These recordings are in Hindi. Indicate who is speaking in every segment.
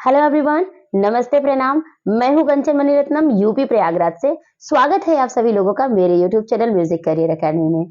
Speaker 1: हेलो एवरीवन, नमस्ते प्रणाम। मैं हूं कंचन मणिरत्नम यूपी प्रयागराज से। स्वागत है आप सभी लोगों का मेरे YouTube channel music career academy में।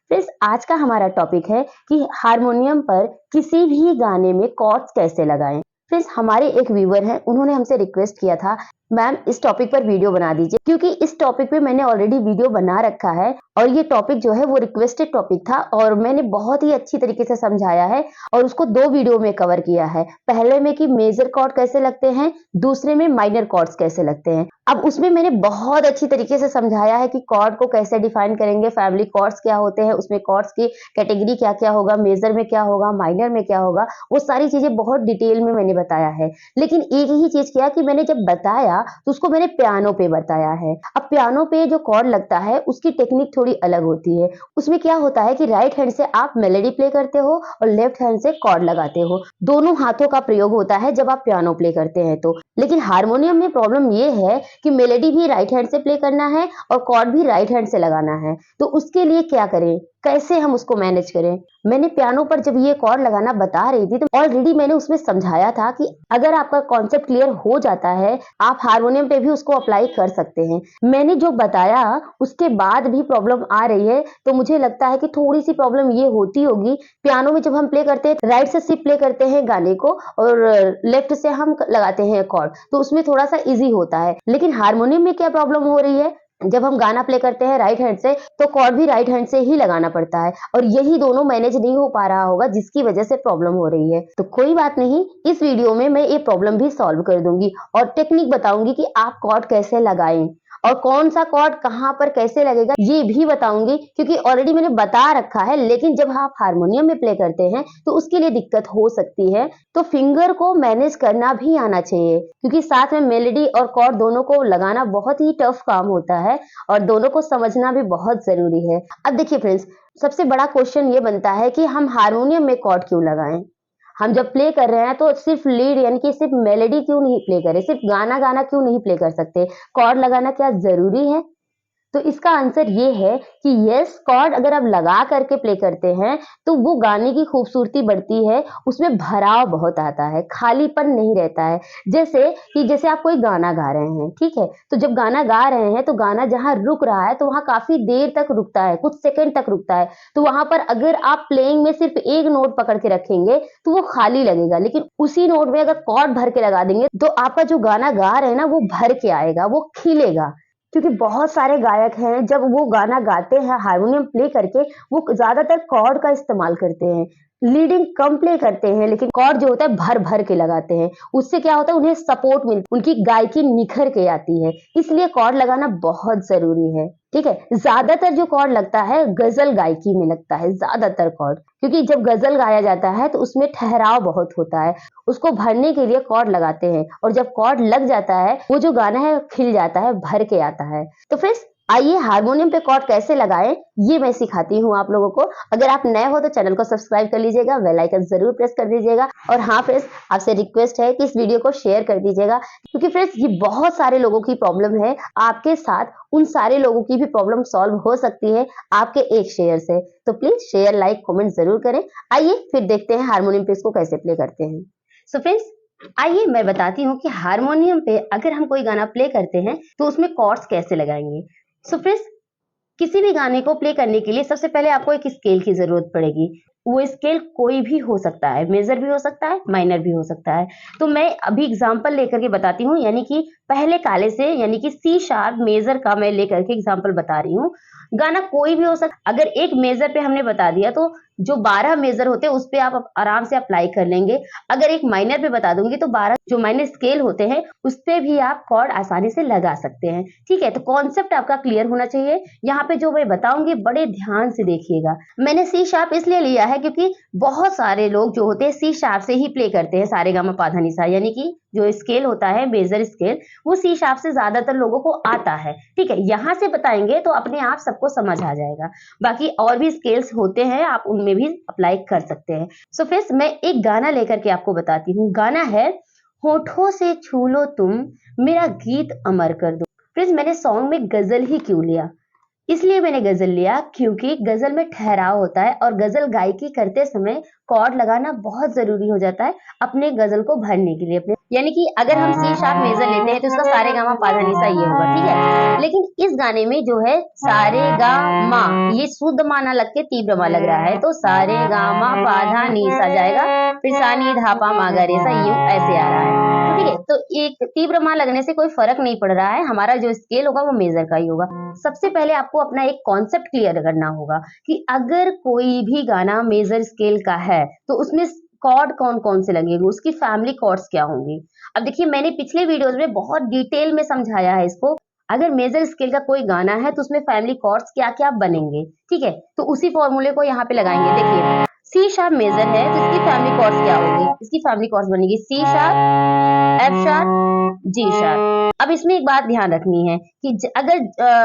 Speaker 1: फ्रेंड्स, आज का हमारा टॉपिक है कि हारमोनियम पर किसी भी गाने में कॉर्ड्स कैसे लगाएं। फ्रेंड्स, हमारे एक व्यूअर हैं, उन्होंने हमसे रिक्वेस्ट किया था मैम इस टॉपिक पर वीडियो बना दीजिए, क्योंकि इस टॉपिक पे मैंने ऑलरेडी वीडियो बना रखा है और ये टॉपिक जो है वो रिक्वेस्टेड टॉपिक था और मैंने बहुत ही अच्छी तरीके से समझाया है और उसको 2 वीडियो में कवर किया है। पहले में कि मेजर कॉर्ड कैसे लगते हैं, दूसरे में माइनर कॉर्ड्स कैसे लगते हैं। अब उसमें मैंने बहुत अच्छी तरीके से समझाया है कि कॉर्ड को कैसे डिफाइन करेंगे, फैमिली कॉर्ड्स क्या होते हैं, उसमें कॉर्ड्स की कैटेगरी क्या क्या होगा, मेजर में क्या होगा, माइनर में क्या होगा, वो सारी चीजें बहुत डिटेल में मैंने बताया है। लेकिन एक ही चीज किया कि मैंने जब बताया तो उसको मैंने पियानो पे बताया है। अब पियानो पे जो कॉर्ड लगता है उसकी टेक्निक थोड़ी अलग होती है। उसमें क्या होता है कि राइट हैंड से आप मेलोडी प्ले करते हो और लेफ्ट हैंड से कॉर्ड लगाते हो। दोनों हाथों का प्रयोग होता है जब आप पियानो प्ले करते हैं तो। लेकिन हारमोनियम में प्रॉब्लम ये है कि मेलोडी भी राइट हैंड से प्ले करना है और कॉर्ड भी राइट हैंड से लगाना है। तो उसके लिए क्या करें, कैसे हम उसको मैनेज करें। मैंने पियानो पर जब ये कॉर्ड लगाना बता रही थी तो ऑलरेडी मैंने उसमें समझाया था कि अगर आपका कॉन्सेप्ट क्लियर हो जाता है आप हारमोनियम पे भी उसको अप्लाई कर सकते हैं। मैंने जो बताया उसके बाद भी प्रॉब्लम आ रही है तो मुझे लगता है कि थोड़ी सी प्रॉब्लम ये होती होगी। पियानो में जब हम प्ले करते हैं राइट से सिर्फ प्ले करते हैं गाने को और लेफ्ट से हम लगाते हैं कॉर्ड, तो उसमें थोड़ा सा इजी होता है। लेकिन हारमोनियम में क्या प्रॉब्लम हो रही है, जब हम गाना प्ले करते हैं राइट हैंड से तो कॉर्ड भी राइट हैंड से ही लगाना पड़ता है और यही दोनों मैनेज नहीं हो पा रहा होगा जिसकी वजह से प्रॉब्लम हो रही है। तो कोई बात नहीं, इस वीडियो में मैं ये प्रॉब्लम भी सॉल्व कर दूंगी और टेक्निक बताऊंगी कि आप कॉर्ड कैसे लगाएं और कौन सा कॉर्ड कहां पर कैसे लगेगा ये भी बताऊंगी, क्योंकि ऑलरेडी मैंने बता रखा है। लेकिन जब आप हारमोनियम में प्ले करते हैं तो उसके लिए दिक्कत हो सकती है, तो फिंगर को मैनेज करना भी आना चाहिए, क्योंकि साथ में मेलोडी और कॉर्ड दोनों को लगाना बहुत ही टफ काम होता है और दोनों को समझना भी बहुत जरूरी है। अब देखिए फ्रेंड्स, सबसे बड़ा क्वेश्चन ये बनता है कि हम हारमोनियम में कॉर्ड क्यों लगाएं। हम जब प्ले कर रहे हैं तो सिर्फ लीड यानी कि सिर्फ मेलोडी क्यों नहीं प्ले करें, सिर्फ गाना गाना क्यों नहीं प्ले कर सकते, कॉर्ड लगाना क्या जरूरी है। तो इसका आंसर ये है कि यस, कॉर्ड अगर आप लगा करके प्ले करते हैं तो वो गाने की खूबसूरती बढ़ती है, उसमें भराव बहुत आता है, खालीपन नहीं रहता है। जैसे आप कोई गाना गा रहे हैं, ठीक है, तो जब गाना गा रहे हैं तो गाना जहां रुक रहा है तो वहां काफी देर तक रुकता है, कुछ सेकंड तक रुकता है। तो वहां पर अगर आप प्लेइंग में सिर्फ एक नोट पकड़ के रखेंगे तो वो खाली लगेगा, लेकिन उसी नोट में अगर कॉर्ड भर के लगा देंगे तो आपका जो गाना गा रहे हैं ना वो भर के आएगा, वो खिलेगा। क्योंकि बहुत सारे गायक हैं जब वो गाना गाते हैं हारमोनियम प्ले करके वो ज्यादातर कॉर्ड का इस्तेमाल करते हैं, लीडिंग कम प्ले करते हैं लेकिन कॉर्ड जो होता है भर भर के लगाते हैं। उससे क्या होता है, उन्हें सपोर्ट मिलती, उनकी गायकी निखर के आती है। इसलिए कॉर्ड लगाना बहुत जरूरी है। ठीक है, ज्यादातर जो कॉर्ड लगता है गजल गायकी में लगता है ज्यादातर कॉर्ड, क्योंकि जब गजल गाया जाता है तो उसमें ठहराव बहुत होता है, उसको भरने के लिए कॉर्ड लगाते हैं और जब कॉर्ड लग जाता है वो जो गाना है खिल जाता है, भर के आता है। तो फ्रेंड्स, आइए हारमोनियम पे कॉर्ड कैसे लगाएं ये मैं सिखाती हूँ आप लोगों को। अगर आप नए हो तो चैनल को सब्सक्राइब कर लीजिएगा, बेल आइकन जरूर प्रेस कर दीजिएगा और हाँ फ्रेंड्स, आपसे रिक्वेस्ट है कि इस वीडियो को शेयर कर दीजिएगा, क्योंकि फ्रेंड्स ये बहुत सारे लोगों की प्रॉब्लम है। आपके साथ उन सारे लोगों की भी प्रॉब्लम सॉल्व हो सकती है आपके एक शेयर से। तो प्लीज शेयर, लाइक, कमेंट जरूर करें। आइए फिर देखते हैं हारमोनियम पे इसको कैसे प्ले करते हैं। सो फ्रेंड्स, आइए मैं बताती हूँ कि हारमोनियम पे अगर हम कोई गाना प्ले करते हैं तो उसमें कॉर्ड्स कैसे लगाएंगे। सो फ्रेंड्स, किसी भी गाने को प्ले करने के लिए सबसे पहले आपको एक स्केल की जरूरत पड़ेगी। वो स्केल कोई भी हो सकता है, मेजर भी हो सकता है, माइनर भी हो सकता है। तो मैं अभी एग्जांपल लेकर के बताती हूँ, यानी कि पहले काले से यानी कि सी शार्प मेजर का मैं लेकर के एग्जांपल बता रही हूँ। गाना कोई भी हो सकता, अगर एक मेजर पे हमने बता दिया तो जो 12 मेजर होते हैं उस पे आप आराम से अप्लाई कर लेंगे। अगर एक माइनर पे बता दूंगी तो 12 जो माइनर स्केल होते हैं उस पे भी आप कॉर्ड आसानी से लगा सकते हैं। ठीक है, तो कॉन्सेप्ट आपका क्लियर होना चाहिए। यहाँ पे जो मैं बताऊंगी बड़े ध्यान से देखिएगा। मैंने सी शार्प इसलिए लिया है क्योंकि बहुत सारे लोग जो होते हैं सी शार्प से ही प्ले करते हैं सारे गामा पाधा निसा, यानी कि जो स्केल होता है मेजर स्केल वो सी शार्प से ज्यादातर लोगों को आता है। ठीक है, यहाँ से बताएंगे तो अपने आप सबको समझ आ जाएगा। बाकी और भी स्केल्स होते हैं, आप उनमें भी अप्लाई कर सकते हैं। सो फ्रेंड्स, मैं एक गाना लेकर के आपको बताती हूँ। गाना है होठों से छू लो तुम, मेरा गीत अमर कर दो। फ्रेंड्स, मैंने सॉन्ग में गजल ही क्यों लिया, इसलिए मैंने गजल लिया क्योंकि गजल में ठहराव होता है और गजल गायकी करते समय कॉर्ड लगाना बहुत जरूरी हो जाता है अपने गजल को भरने के लिए अपने, यानी कि अगर हम सी शार्प मेजर लेते हैं तो इसका सारे गा मा पा धा नी सा ये होगा, ठीक है। लेकिन इस गाने में जो है सारे गा मा, ये शुद्ध मा ना लग के तीव्र मा लग रहा है, तो सारे गा मा पा धा नी सा जाएगा, फिर सा नी धा पा मा गा रे सा यूं ऐसे आ रहा है। तो ठीक है, तो एक तीव्र मा लगने से कोई फर्क नहीं पड़ रहा है, हमारा जो स्केल होगा वो मेजर का ही होगा। सबसे पहले आपको अपना एक कॉन्सेप्ट क्लियर करना होगा कि अगर कोई भी गाना मेजर स्केल का है तो उसमें कॉर्ड कौन कौन से लगेंगे, उसकी फैमिली कॉर्ड्स क्या होंगी। अब देखिए मैंने पिछले वीडियोस में बहुत डिटेल में समझाया है इसको। अगर मेजर स्केल का कोई गाना है तो उसमें फैमिली कॉर्ड्स क्या क्या बनेंगे, ठीक है। तो उसी फॉर्मूले को यहाँ पे लगाएंगे। देखिए सी शार्प मेजर है तो इसकी फैमिली कॉर्ड्स क्या होगी, इसकी फैमिली कॉर्ड्स बनेगी C sharp, F sharp, G sharp. अब इसमें एक बात ध्यान रखनी है कि अगर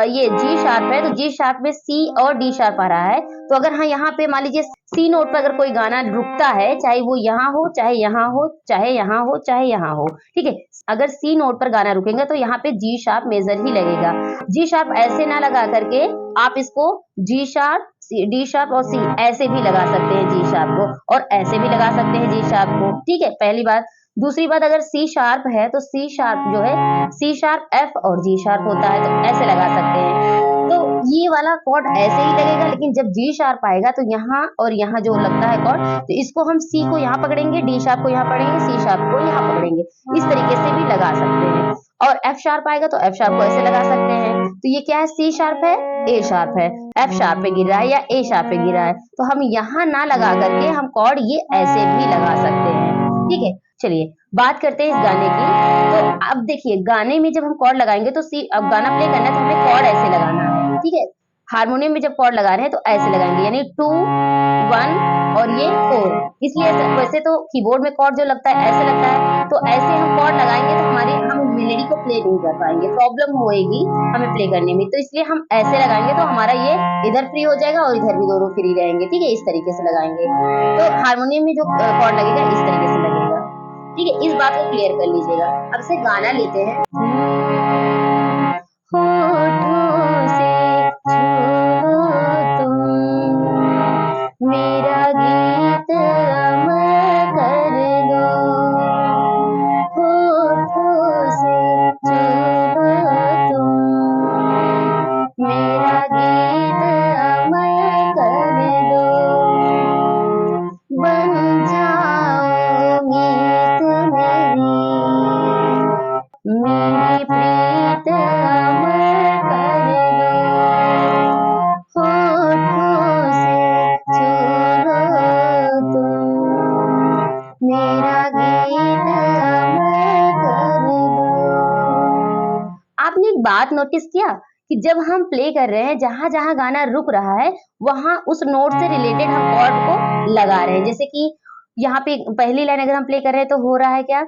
Speaker 1: ये जी शार्प है तो जी शार्प में सी और डी शार्प आ रहा है, तो अगर हाँ यहाँ पे मान लीजिए सी नोट पर अगर कोई गाना रुकता है, चाहे वो यहाँ हो चाहे यहाँ हो चाहे यहाँ हो चाहे यहाँ हो, ठीक है, अगर सी नोट पर गाना रुकेगा तो यहाँ पे जी शार्प मेजर ही लगेगा। जी शार्प ऐसे ना लगा करके आप इसको जी शार्प डी शार्प और सी ऐसे भी लगा सकते हैं जी शार्प को, और ऐसे भी लगा सकते हैं जी शार्प को, ठीक है, पहली बात। दूसरी बात, अगर सी शार्प है तो सी शार्प जो है सी शार्प एफ और जी शार्प होता है, तो ऐसे लगा सकते हैं। तो ये वाला कॉर्ड ऐसे ही लगेगा, लेकिन जब जी शार्प आएगा तो यहाँ और यहाँ जो लगता है कॉर्ड, तो इसको हम सी को यहाँ पकड़ेंगे, डी शार्प को यहाँ पकड़ेंगे, सी शार्प को यहाँ पकड़ेंगे, इस तरीके से भी लगा सकते हैं। और एफ शार्प आएगा तो एफ शार्प को ऐसे लगा सकते हैं। तो ये क्या है, सी शार्प है, ए शार्प है, एफ शार्प पे गिर रहा है या ए शार्प पे गिरा है, तो हम यहाँ ना लगा करके हम कॉर्ड ये ऐसे भी लगा सकते हैं, ठीक है। चलिए बात करते हैं इस गाने की। तो अब देखिए गाने में जब हम कॉर्ड लगाएंगे तो सी, अब गाना प्ले करना है तो हमें कॉर्ड ऐसे लगाना है, ठीक है। हारमोनियम में जब कॉर्ड लगा रहे हैं तो ऐसे लगाएंगे, यानी 2 1 और ये 4। इसलिए वैसे तो कीबोर्ड में कॉर्ड जो लगता है ऐसे लगता है, तो ऐसे हम कॉर्ड लगाएंगे तो हम मेलोडी को प्ले नहीं कर पाएंगे, प्रॉब्लम होएगी हमें प्ले करने में, तो इसलिए हम ऐसे लगाएंगे तो हमारा ये इधर फ्री हो जाएगा और इधर भी दोनों फ्री रहेंगे, ठीक है, इस तरीके से लगाएंगे। तो हारमोनियम में जो कॉर्ड लगेगा इस तरीके से लगेगा, ठीक है, इस बात को क्लियर कर लीजिएगा। अब से गाना लेते हैं। होठों से छूओ तुम मेरा गीत अमर कर दो, होठों से छूओ तुम मेरा गीत अमर कर दो, बन जाओ मीत मेरी प्रीत अमर कर दो, होठों से छू लो तुम मेरा गीत अमर कर दो। आपने एक बात नोटिस किया कि जब हम प्ले कर रहे हैं, जहां जहां गाना रुक रहा है वहां उस नोट से रिलेटेड हम कॉर्ड को लगा रहे हैं। जैसे कि यहाँ पे पहली लाइन अगर हम प्ले कर रहे हैं तो हो रहा है क्या,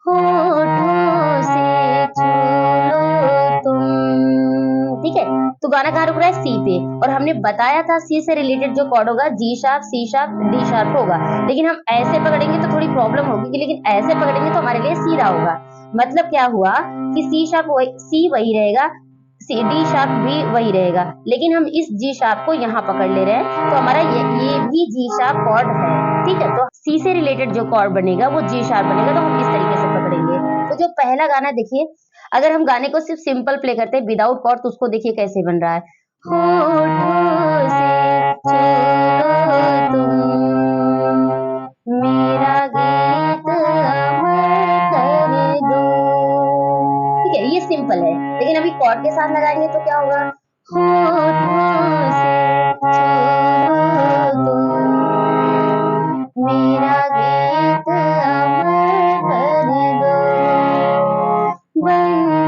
Speaker 1: होठों से छू लो तुम, ठीक है। तो गाना कहाँ रुक रहा है, सी पे, और हमने बताया था सी से रिलेटेड जो कॉर्ड होगा G sharp, C sharp, D sharp होगा, लेकिन हम ऐसे पकड़ेंगे तो थोड़ी प्रॉब्लम होगी, लेकिन ऐसे पकड़ेंगे तो हमारे लिए सीधा होगा। मतलब क्या हुआ कि सी शार्प सी वही रहेगा, डी शार्प भी वही रहेगा, लेकिन हम इस जी शार्प को यहाँ पकड़ ले रहे हैं, तो हमारा ये भी जी शार्प कॉर्ड है, ठीक है। तो सी से रिलेटेड जो कॉर्ड बनेगा वो जी शार्प बनेगा, तो हम इस तरीके से पकड़ेंगे। तो जो पहला गाना देखिए, अगर हम गाने को सिर्फ सिंपल प्ले करते हैं विदाउट कॉर्ड, तो उसको देखिए कैसे बन रहा है, होठों से छू लो तुम मेरा गीत अमर कर दो, ठीक है, ये सिंपल है। लेकिन अभी कॉर्ड के साथ लगाएंगे तो क्या होगा, होठों से छू लो तुम मेरा गीत अमर कर दो, बन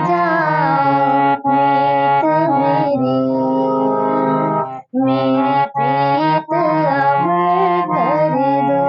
Speaker 1: जाओ प्रीत मेरी प्रीत अमर कर दो,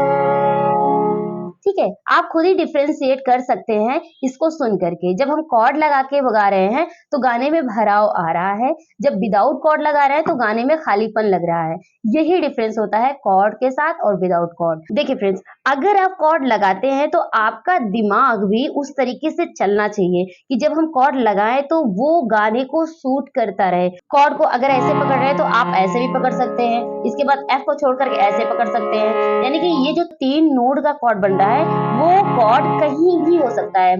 Speaker 1: ठीक है, आप खुद ही डिफरेंशिएट कर सकते हैं इसको सुन करके। जब हम कॉर्ड लगा के गा रहे हैं तो गाने में भराव आ रहा है, जब विदाउट कॉर्ड लगा रहे हैं तो गाने में खालीपन लग रहा है। यही डिफरेंस होता है कॉर्ड के साथ और विदाउट कॉर्ड। देखिए फ्रेंड्स, अगर आप कॉर्ड लगाते हैं तो आपका दिमाग भी उस तरीके से चलना चाहिए कि जब हम कॉर्ड लगाएं तो वो गाने को सूट करता रहे। कॉर्ड को अगर ऐसे पकड़ रहे हैं तो आप ऐसे भी पकड़ सकते हैं, इसके बाद एफ को छोड़ करके ऐसे पकड़ सकते हैं। यानी कि ये जो 3 नोड का कॉर्ड बन रहा है वो कॉर्ड कहीं भी हो सकता है,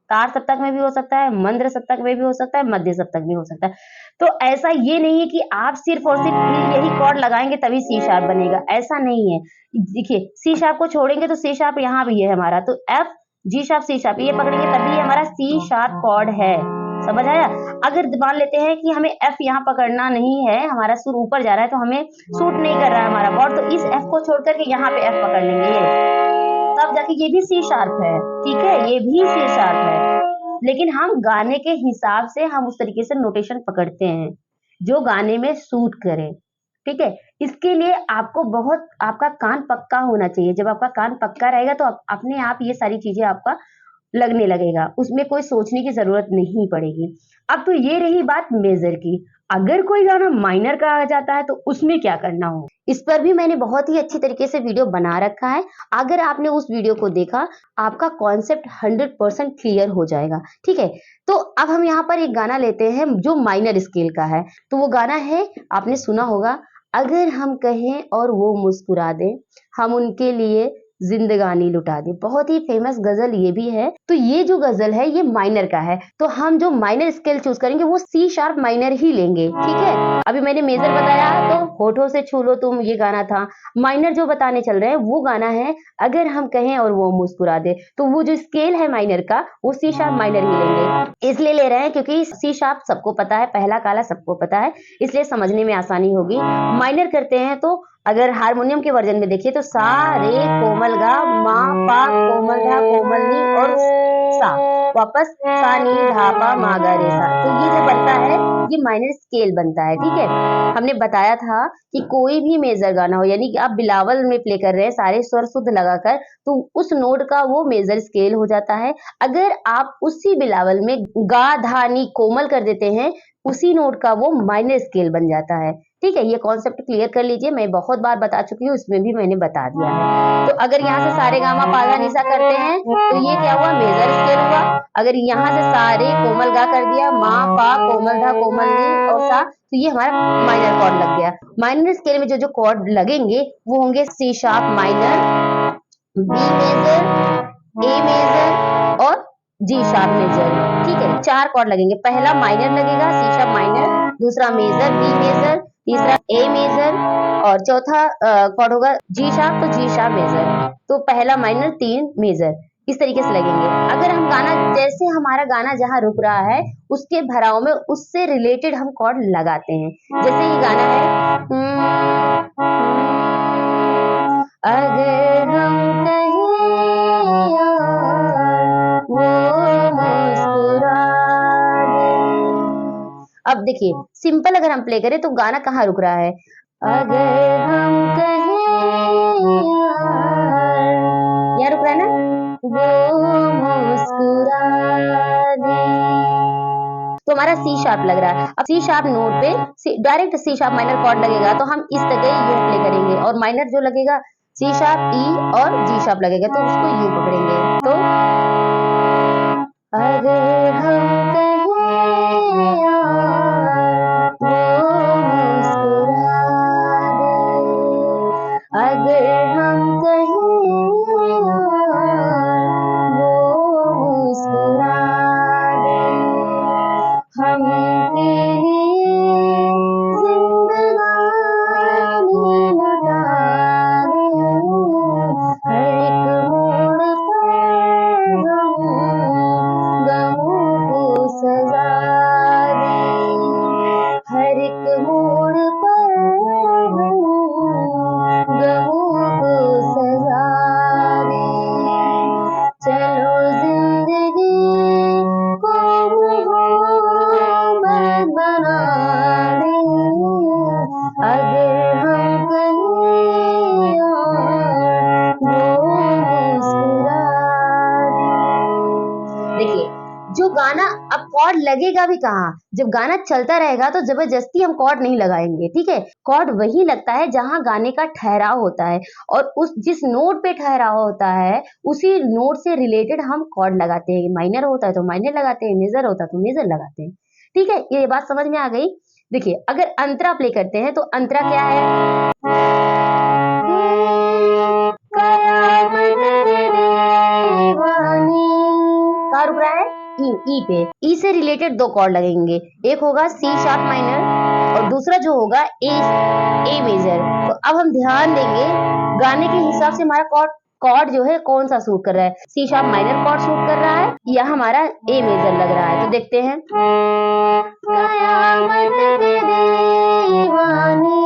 Speaker 1: तार सप्तक में भी हो सकता है, मंद्र सप्तक में भी हो सकता है, मध्य सप्तक भी हो सकता है। तो ऐसा ये नहीं है कि आप सिर्फ और सिर्फ यही कॉर्ड लगाएंगे तभी सी शार्प बनेगा, ऐसा नहीं है। देखिए, सी शार्प को छोड़ेंगे तो सी शार्प यहाँ भी है हमारा, तो F G sharp C sharp ये पकड़ेंगे तभी हमारा सी शार्प कॉर्ड है। समझ आया? अगर मान लेते हैं कि हमें एफ यहाँ पकड़ना नहीं है, हमारा सुर ऊपर जा रहा है तो हमें सूट नहीं कर रहा है हमारा कॉर्ड, तो इस एफ को छोड़ करके यहाँ पे एफ पकड़ लेंगे, ये तब जाके ये भी सी शार्प है। ठीक है, ये भी सी शार्प है, लेकिन हम गाने के हिसाब से हम उस तरीके से नोटेशन पकड़ते हैं जो गाने में सूट करे। ठीक है, इसके लिए आपको बहुत आपका कान पक्का होना चाहिए। जब आपका कान पक्का रहेगा तो अपने आप ये सारी चीजें आपका लगने लगेगा, उसमें कोई सोचने की जरूरत नहीं पड़ेगी। अब तो ये रही बात मेजर की। अगर कोई गाना माइनर का आ जाता है तो उसमें क्या करना हो, इस पर भी मैंने बहुत ही अच्छी तरीके से वीडियो बना रखा है। अगर आपने उस वीडियो को देखा, आपका कॉन्सेप्ट 100% क्लियर हो जाएगा। ठीक है, तो अब हम यहाँ पर एक गाना लेते हैं जो माइनर स्केल का है। तो वो गाना है, आपने सुना होगा, अगर हम कहें और वो मुस्कुरा दे, हम उनके लिए जिंदगानी लुटा दी। बहुत ही फेमस गजल ये भी है। तो ये जो गजल है ये माइनर का है, तो हम जो माइनर स्केल चूज करेंगे वो सी शार्प माइनर ही लेंगे। ठीक है, अभी मैंने मेजर बताया तो होठों से छू लो तुम ये गाना था। माइनर जो बताने चल रहे हैं वो गाना है अगर हम कहें और वो मुस्कुरा दे, तो वो जो स्केल है माइनर का वो सी शार्प माइनर ही लेंगे। इसलिए ले रहे हैं क्योंकि सी शार्प सबको पता है, पहला काला सबको पता है, इसलिए समझने में आसानी होगी। माइनर करते हैं तो अगर हारमोनियम के वर्जन में देखिए तो सा रे कोमल गा मा पा कोमल धा कोमल नी और सा, वापस सा नी धा पा मा गा रे सा। तो ये जो बनता है ये माइनर स्केल बनता है। ठीक है, हमने बताया था कि कोई भी मेजर गाना हो, यानी कि आप बिलावल में प्ले कर रहे हैं सारे स्वर शुद्ध लगाकर, तो उस नोट का वो मेजर स्केल हो जाता है। अगर आप उसी बिलावल में गा धा नी कोमल कर देते हैं, उसी नोट का वो माइनर स्केल बन जाता है। ठीक है, ये कॉन्सेप्ट क्लियर कर लीजिए, मैं बहुत बार बता चुकी हूँ, इसमें भी मैंने बता दिया है। तो अगर यहाँ से सारे गामा पाधा निशा करते हैं तो ये क्या हुआ, मेजर स्केल हुआ। अगर यहाँ से सारे कोमल गा कर दिया, माँ पा कोमल धा कोमल नी और सा, तो ये हमारा माइनर कॉर्ड लग गया। माइनर स्केल में जो जो कॉर्ड लगेंगे वो होंगे C sharp minor, B major, A major और जी शार्प मेजर। ठीक है, 4 कॉर्ड लगेंगे। पहला माइनर लगेगा सी शार्प माइनर, दूसरा मेजर बी मेजर, तीसरा ए मेजर और चौथा कॉर्ड होगा जी शार्प, तो जी शार्प मेजर। तो पहला माइनर 3 मेजर, इस तरीके से लगेंगे। अगर हम गाना, जैसे हमारा गाना जहां रुक रहा है उसके भराव में उससे रिलेटेड हम कॉर्ड लगाते हैं। जैसे ये गाना है अगर हम कहें और वो मुस्कुरा दे। अब देखिए, सिंपल अगर हम प्ले करें तो गाना कहाँ रुक रहा है, अगर हम कहें यहाँ रुक रहा है ना, वो मुस्कुरा दे, तो हमारा सी शार्प लग रहा है। अब सी शार्प नोट पे direct C sharp minor chord लगेगा तो हम इस तरह यू प्ले करेंगे, और माइनर जो लगेगा सी शार्प ई और जी शार्प लगेगा तो उसको यू पकड़ेंगे। तो अगर हम कहें अगर हम कहें वो मुस्कुरा दे, हम तेरी जिंदगानी लुटा दे, हर एक मोड़ पर गमों कॉर्ड लगेगा भी कहाँ? जब गाना चलता रहेगा तो जबरदस्ती हम कॉर्ड नहीं लगाएंगे, ठीक है? कॉर्ड वही लगता है जहां गाने का ठहराव होता है, और उस जिस नोट पे ठहराव होता है उसी नोट से रिलेटेड हम कॉर्ड लगाते हैं। माइनर होता है तो माइनर लगाते हैं, मेजर होता है तो मेजर लगाते हैं, ठीक है? ये बात समझ में आ गई? देखिए, अगर अंतरा प्ले करते हैं तो अंतरा क्या है? कहाँ रुक रहा है? ई पे। ई से रिलेटेड दो कॉर्ड लगेंगे, एक होगा सी शार्प माइनर और दूसरा जो होगा ए मेजर। तो अब हम ध्यान देंगे गाने के हिसाब से हमारा कॉर्ड जो है कौन सा सूट कर रहा है। C sharp minor chord suit कर रहा है या हमारा ए मेजर लग रहा है। तो देखते हैं, कयामत के दीवानी,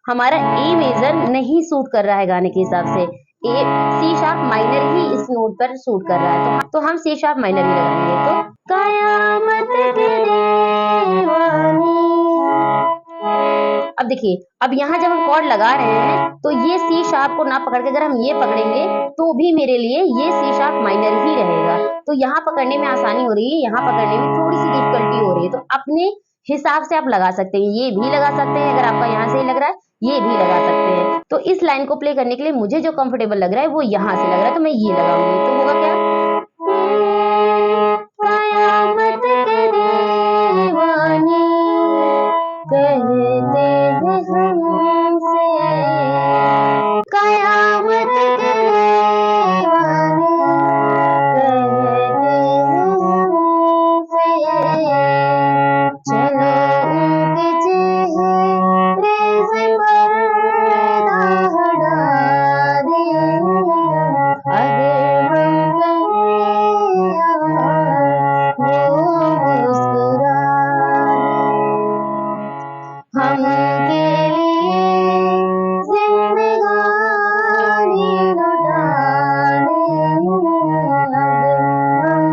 Speaker 1: हमारा ए मेजर नहीं सूट कर रहा है गाने के हिसाब से, ए सी शार्प माइनर ही इस नोट पर सूट कर रहा है, तो हम सी शार्प माइनर ही लगाएंगे। तो कयामत के दीवानी। अब देखिए, अब यहाँ जब हम कॉर्ड लगा रहे हैं तो ये सी शार्प को ना पकड़ के अगर हम ये पकड़ेंगे तो भी मेरे लिए ये सी शार्प माइनर ही रहेगा। तो यहाँ पकड़ने में आसानी हो रही है, यहाँ पकड़ने में थोड़ी सी डिफिकल्टी हो रही है। तो अपने हिसाब से आप लगा सकते हैं, ये भी लगा सकते हैं, अगर आपका यहाँ से ही लग रहा है ये भी लगा सकते हैं। तो इस लाइन को प्ले करने के लिए मुझे जो कंफर्टेबल लग रहा है वो यहाँ से लग रहा है, तो मैं ये लगाऊंगी। तो होगा क्या? कयामत के दीवानी कहते हैं हमसे, कयामत के दीवानी कहते हैं हमसे, चलो उनके चेहरे से पर्दा हटा दिए, अगर हम कहें वो मुस्कुरा हम के लिए जिंदगानी लौटा दे, अगर हम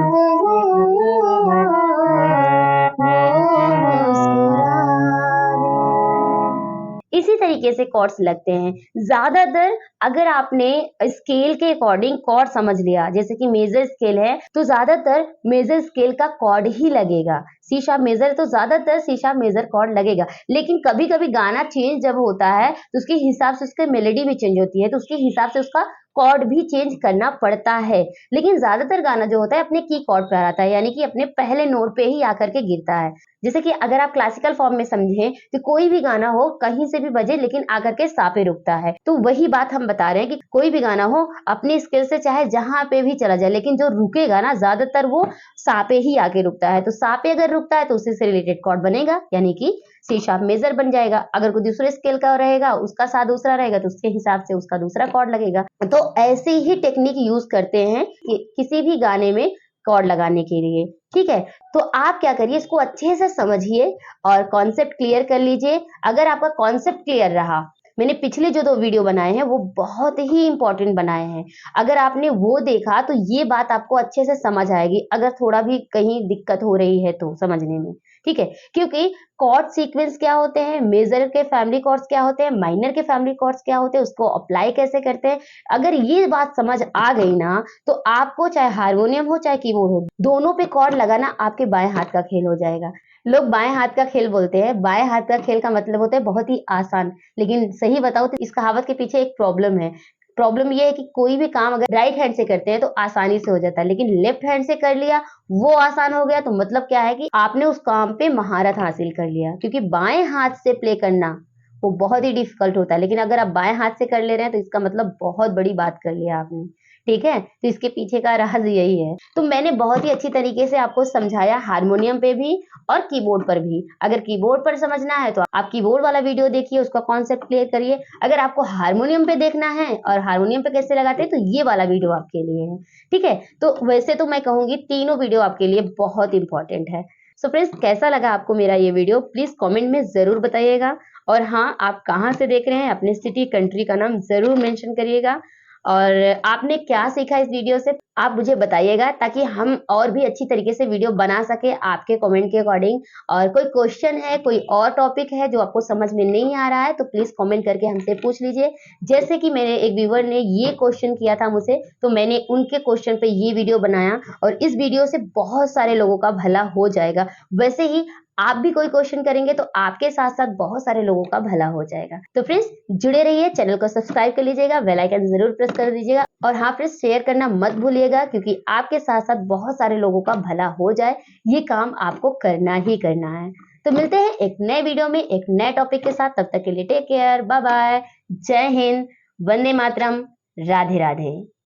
Speaker 1: इसी तरीके से कॉर्ड्स लगते हैं। ज्यादातर अगर आपने स्केल के अकॉर्डिंग कॉर्ड समझ लिया, जैसे कि मेजर स्केल है तो ज्यादातर मेजर स्केल का कॉर्ड ही लगेगा। सी शार्प मेजर तो ज्यादातर सी शार्प मेजर कॉर्ड लगेगा, लेकिन कभी कभी गाना चेंज जब होता है तो उसके हिसाब से उसकी मेलोडी भी चेंज होती है, तो उसके हिसाब से उसका कॉर्ड भी चेंज करना पड़ता है। लेकिन ज्यादातर गाना जो होता है अपने की कॉर्ड पे आता है, यानी कि अपने पहले नोट पे ही आकर के गिरता है। जैसे कि अगर आप क्लासिकल फॉर्म में समझें तो कोई भी गाना हो कहीं से भी बजे लेकिन आकर के सा पे रुकता है। तो वही बात हम बता रहे हैं कि कोई भी गाना हो अपने स्केल से चाहे जहां पे भी चला जाए, लेकिन जो रुकेगा ना ज्यादातर वो सा पे ही आके रुकता है। तो सा पे अगर रुकता है तो उसी से रिलेटेड कॉर्ड बनेगा, यानी कि सी शार्प मेजर बन जाएगा। अगर कोई दूसरे स्केल का रहेगा उसका सा दूसरा रहेगा तो उसके हिसाब से उसका दूसरा कॉर्ड लगेगा। तो ऐसे ही टेक्निक यूज करते हैं कि किसी भी गाने में कॉर्ड लगाने के लिए, ठीक है? तो आप क्या करिए, इसको अच्छे से समझिए और कॉन्सेप्ट क्लियर कर लीजिए। अगर आपका कॉन्सेप्ट क्लियर रहा, मैंने पिछले जो 2 वीडियो बनाए हैं वो बहुत ही इंपॉर्टेंट बनाए हैं, अगर आपने वो देखा तो ये बात आपको अच्छे से समझ आएगी, अगर थोड़ा भी कहीं दिक्कत हो रही है तो समझने में, ठीक है? क्योंकि कॉर्ड सीक्वेंस क्या होते हैं, मेजर के फैमिली कॉर्ड्स क्या होते हैं, माइनर के फैमिली कॉर्ड्स क्या होते हैं, उसको अप्लाई कैसे करते हैं, अगर ये बात समझ आ गई ना तो आपको चाहे हारमोनियम हो चाहे कीबोर्ड हो, दोनों पे कॉर्ड लगाना आपके बाएं हाथ का खेल हो जाएगा। लोग बाएं हाथ का खेल बोलते हैं, बाएं हाथ का खेल का मतलब होता है बहुत ही आसान, लेकिन सही बताओ तो इस कहावत के पीछे एक प्रॉब्लम है। प्रॉब्लम ये है कि कोई भी काम अगर राइट हैंड से करते हैं तो आसानी से हो जाता है, लेकिन लेफ्ट हैंड से कर लिया वो आसान हो गया, तो मतलब क्या है कि आपने उस काम पे महारत हासिल कर लिया। क्योंकि बाएं हाथ से प्ले करना वो बहुत ही डिफिकल्ट होता है, लेकिन अगर आप बाएं हाथ से कर ले रहे हैं तो इसका मतलब बहुत बड़ी बात कर लिया आपने, ठीक है? तो इसके पीछे का राज यही है। तो मैंने बहुत ही अच्छी तरीके से आपको समझाया हारमोनियम पे भी और कीबोर्ड पर भी। अगर कीबोर्ड पर समझना है तो आप कीबोर्ड वाला वीडियो देखिए, उसका कॉन्सेप्ट क्लियर करिए। अगर आपको हारमोनियम पे देखना है और हारमोनियम पे कैसे लगाते हैं तो ये वाला वीडियो आपके लिए है, ठीक है? तो वैसे तो मैं कहूंगी तीनों वीडियो आपके लिए बहुत इंपॉर्टेंट है। सो फ्रेंड्स, कैसा लगा आपको मेरा ये वीडियो प्लीज कमेंट में जरूर बताइएगा। और हाँ, आप कहाँ से देख रहे हैं, अपने सिटी कंट्री का नाम जरूर मेंशन करिएगा। और आपने क्या सीखा इस वीडियो से आप मुझे बताइएगा, ताकि हम और भी अच्छी तरीके से वीडियो बना सके आपके कमेंट के अकॉर्डिंग। और कोई क्वेश्चन है, कोई और टॉपिक है जो आपको समझ में नहीं आ रहा है, तो प्लीज कमेंट करके हमसे पूछ लीजिए। जैसे कि मेरे एक व्यूअर ने ये क्वेश्चन किया था मुझसे, तो मैंने उनके क्वेश्चन पे ये वीडियो बनाया, और इस वीडियो से बहुत सारे लोगों का भला हो जाएगा। वैसे ही आप भी कोई क्वेश्चन करेंगे तो आपके साथ साथ बहुत सारे लोगों का भला हो जाएगा। तो फ्रेंड्स, जुड़े रहिए, चैनल को सब्सक्राइब कर लीजिएगा, बेल आइकन जरूर प्रेस कर दीजिएगा, और हाँ फ्रेंड्स, शेयर करना मत भूलिएगा, क्योंकि आपके साथ साथ बहुत सारे लोगों का भला हो जाए, ये काम आपको करना ही करना है। तो मिलते हैं एक नए वीडियो में एक नए टॉपिक के साथ। तब तक के लिए टेक केयर, बाय बाय, जय हिंद, वंदे मातरम, राधे राधे।